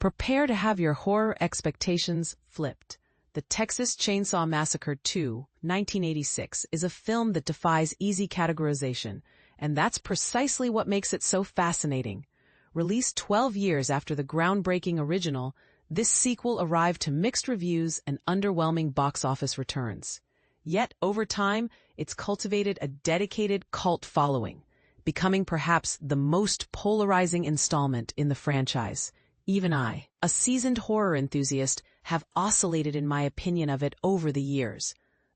Prepare to have your horror expectations flipped. The Texas Chainsaw Massacre 2, 1986, is a film that defies easy categorization, and that's precisely what makes it so fascinating. Released 12 years after the groundbreaking original, this sequel arrived to mixed reviews and underwhelming box office returns. Yet, over time, it's cultivated a dedicated cult following, becoming perhaps the most polarizing installment in the franchise. Even I, a seasoned horror enthusiast, have oscillated in my opinion of it over the years.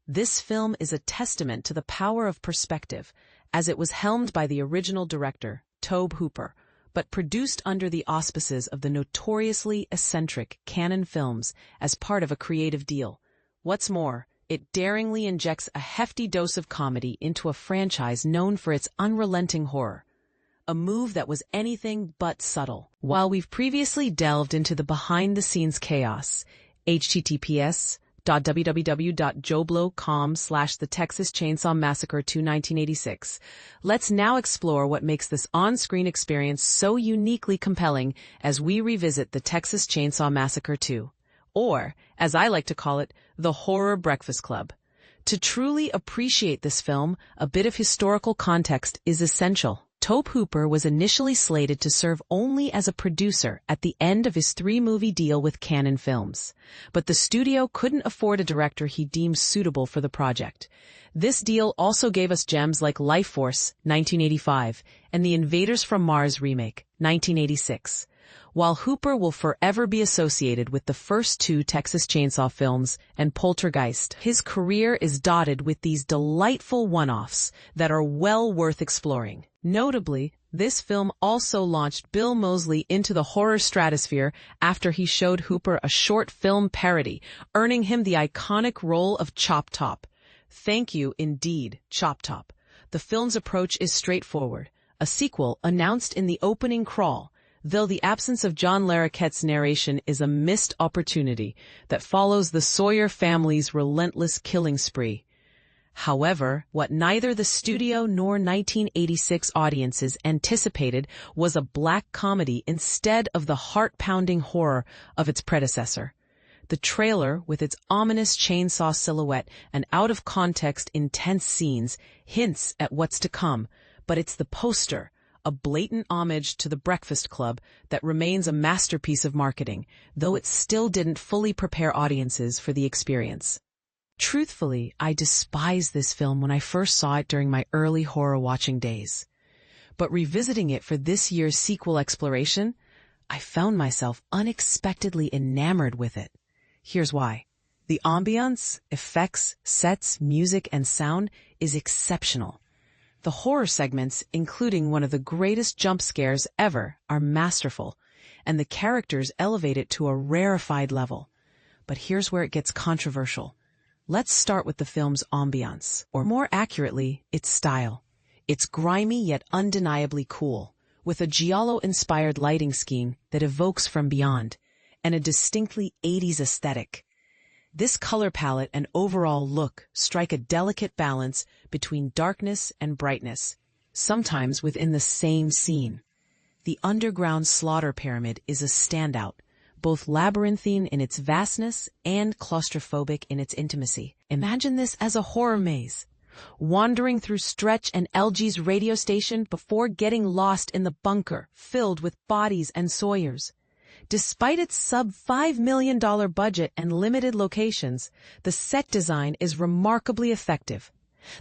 This film is a testament to the power of perspective, as it was helmed by the original director, Tobe Hooper, but produced under the auspices of the notoriously eccentric Cannon Films as part of a creative deal. What's more, it daringly injects a hefty dose of comedy into a franchise known for its unrelenting horror. A move that was anything but subtle. While we've previously delved into the behind-the-scenes chaos, https://www.joblo.com/The Texas Chainsaw Massacre 2 1986, let's now explore what makes this on-screen experience so uniquely compelling as we revisit the Texas Chainsaw Massacre 2, or, as I like to call it, the Horror Breakfast Club. To truly appreciate this film, a bit of historical context is essential. Tobe Hooper was initially slated to serve only as a producer at the end of his 3-movie deal with Cannon Films, but the studio couldn't afford a director he deemed suitable for the project. This deal also gave us gems like Life Force, 1985, and The Invaders from Mars remake, 1986. While Hooper will forever be associated with the first 2 Texas Chainsaw films and Poltergeist, his career is dotted with these delightful one-offs that are well worth exploring. Notably, this film also launched Bill Moseley into the horror stratosphere after he showed Hooper a short film parody, earning him the iconic role of Chop Top. Thank you indeed, Chop Top. The film's approach is straightforward. A sequel announced in the opening crawl, though the absence of John Larroquette's narration is a missed opportunity that follows the Sawyer family's relentless killing spree. However, what neither the studio nor 1986 audiences anticipated was a black comedy instead of the heart-pounding horror of its predecessor. The trailer, with its ominous chainsaw silhouette and out-of-context intense scenes, hints at what's to come, but it's the poster, a blatant homage to The Breakfast Club, that remains a masterpiece of marketing, though it still didn't fully prepare audiences for the experience. Truthfully, I despised this film when I first saw it during my early horror watching days. But revisiting it for this year's sequel exploration, I found myself unexpectedly enamored with it. Here's why. The ambiance, effects, sets, music, and sound is exceptional. The horror segments, including one of the greatest jump scares ever, are masterful, and the characters elevate it to a rarefied level. But here's where it gets controversial. Let's start with the film's ambiance, or more accurately, its style. It's grimy yet undeniably cool, with a giallo-inspired lighting scheme that evokes from beyond, and a distinctly 80s aesthetic. This color palette and overall look strike a delicate balance between darkness and brightness, sometimes within the same scene. The underground slaughter pyramid is a standout, both labyrinthine in its vastness and claustrophobic in its intimacy. Imagine this as a horror maze, wandering through Stretch and LG's radio station before getting lost in the bunker filled with bodies and Sawyers. Despite its sub-$5 million budget and limited locations, the set design is remarkably effective.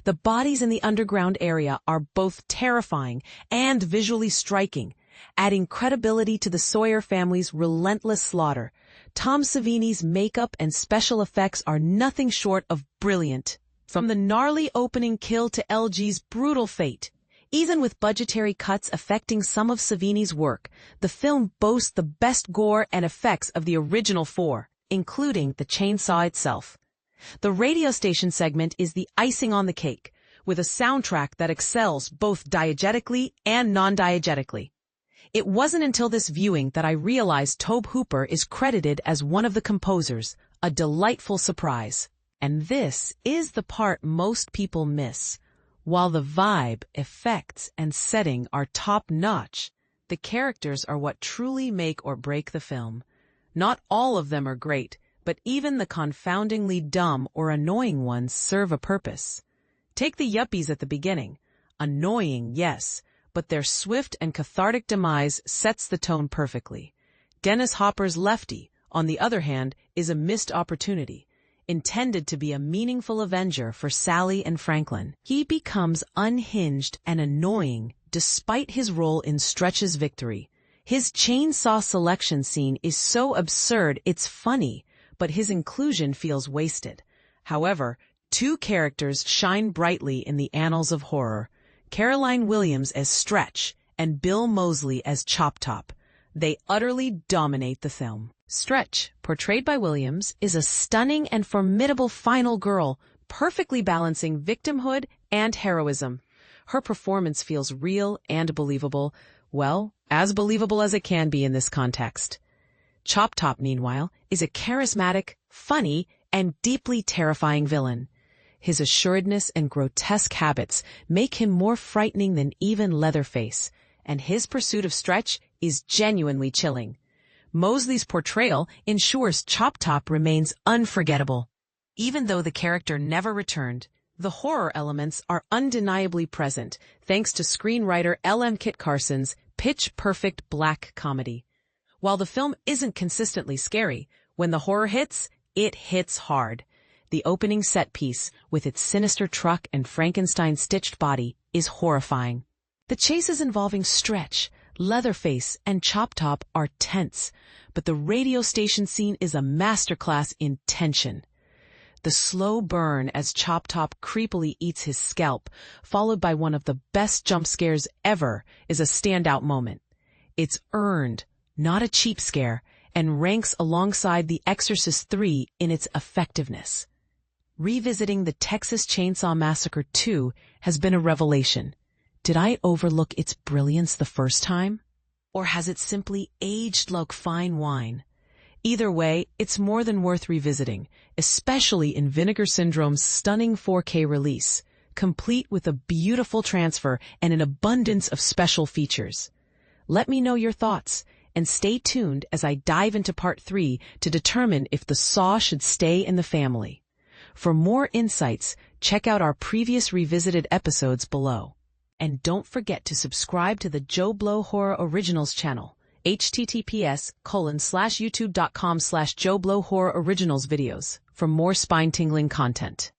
The bodies in the underground area are both terrifying and visually striking, adding credibility to the Sawyer family's relentless slaughter. Tom Savini's makeup and special effects are nothing short of brilliant. From the gnarly opening kill to LG's brutal fate, even with budgetary cuts affecting some of Savini's work, the film boasts the best gore and effects of the original 4, including the chainsaw itself. The radio station segment is the icing on the cake, with a soundtrack that excels both diegetically and non-diegetically. It wasn't until this viewing that I realized Tobe Hooper is credited as one of the composers, a delightful surprise. And this is the part most people miss. While the vibe, effects, and setting are top-notch, the characters are what truly make or break the film. Not all of them are great, but even the confoundingly dumb or annoying ones serve a purpose. Take the yuppies at the beginning. Annoying, yes, but their swift and cathartic demise sets the tone perfectly. Dennis Hopper's Lefty, on the other hand, is a missed opportunity, intended to be a meaningful avenger for Sally and Franklin. He becomes unhinged and annoying despite his role in Stretch's victory. His chainsaw selection scene is so absurd it's funny, but his inclusion feels wasted. However, two characters shine brightly in the annals of horror: Caroline Williams as Stretch and Bill Moseley as Chop Top. They utterly dominate the film. Stretch, portrayed by Williams, is a stunning and formidable final girl, perfectly balancing victimhood and heroism. Her performance feels real and believable, well, as believable as it can be in this context. Chop Top, meanwhile, is a charismatic, funny, and deeply terrifying villain. His assuredness and grotesque habits make him more frightening than even Leatherface, and his pursuit of Stretch is genuinely chilling. Moseley's portrayal ensures Chop Top remains unforgettable. Even though the character never returned, the horror elements are undeniably present thanks to screenwriter L.M. Kit Carson's pitch-perfect black comedy. While the film isn't consistently scary, when the horror hits, it hits hard. The opening set piece, with its sinister truck and Frankenstein-stitched body, is horrifying. The chases involving Stretch, Leatherface, and Chop Top are tense, but the radio station scene is a masterclass in tension. The slow burn as Chop Top creepily eats his scalp, followed by one of the best jump scares ever, is a standout moment. It's earned, not a cheap scare, and ranks alongside The Exorcist III in its effectiveness. Revisiting the Texas Chainsaw Massacre 2 has been a revelation. Did I overlook its brilliance the first time? Or has it simply aged like fine wine? Either way, it's more than worth revisiting, especially in Vinegar Syndrome's stunning 4K release, complete with a beautiful transfer and an abundance of special features. Let me know your thoughts, and stay tuned as I dive into Part 3 to determine if the Saw should stay in the family. For more insights, check out our previous revisited episodes below. And don't forget to subscribe to the Joe Blow Horror Originals channel, https://youtube.com/Joe Blow Horror Originals videos, for more spine-tingling content.